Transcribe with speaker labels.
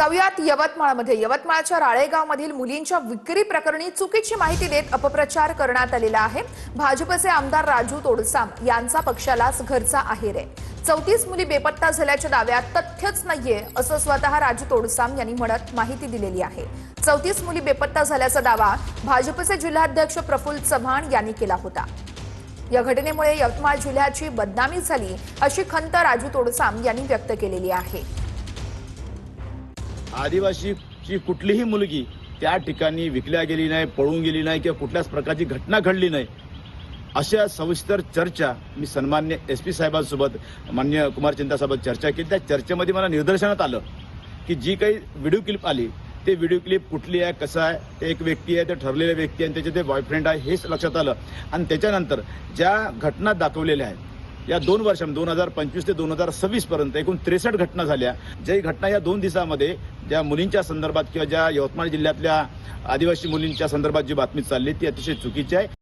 Speaker 1: जाऊयात यवतमाळच्या राळेगावमधील मुलींच्या विक्री प्रकरणी चुकीची माहिती देत अपप्रचार करण्यात आलेला आहे। भाजपचे आमदार राजू तोडसाम यांचा पक्षालाच घरचा आहेर आहे। 34 मुली बेपत्ता झाल्याच्या दाव्यात तथ्यच नाहीये असं स्वतः राजू तोडसाम यांनी म्हणत माहिती दिलेली आहे। 34 मुली बेपत्ता झाल्याचा दावा भाजपचे जिल्हाध्यक्ष प्रफुल्ल चव्हाण यांनी केला होता। या घटनेमुळे यवतमाळ जिल्ह्याची बदनामी झाली अशी खंत राजू तोडसाम यांनी व्यक्त केलेली आहे।
Speaker 2: आदिवासीची कुठलीही मुलगी त्या ठिकाणी विकल्या गेली नाही, पळून गेली नाही किंवा कुठल्याच प्रकारची घटना घडली नाही अशा सविस्तर चर्चा मी सन्मान्य SP साहेबांसोबत माननीय कुमार चिंतासोबत चर्चा केली। त्या चर्चेमध्ये मला निदर्शनात आलं की जी काही व्हिडिओ क्लिप आली ते व्हिडिओ क्लिप कुठली आहे, कसं आहे, ते एक व्यक्ती आहे, ते ठरलेले व्यक्ती आहे, त्याचे ते बॉयफ्रेंड आहे हेच लक्षात आलं। आणि त्याच्यानंतर ज्या घटना दाखवलेल्या आहेत या 2 वर्षां 2025 ते 2026 पर्यंत एकूण 63 घटना झाल्या। ज्या घटना या 2 दिवसामध्ये ज्या मुलींच्या संदर्भात किंवा ज्या यवतमाळ जिल्ह्यातल्या आदिवासी मुलींच्या संदर्भात जी बातमी चालली ती अतिशय चुकीची आहे।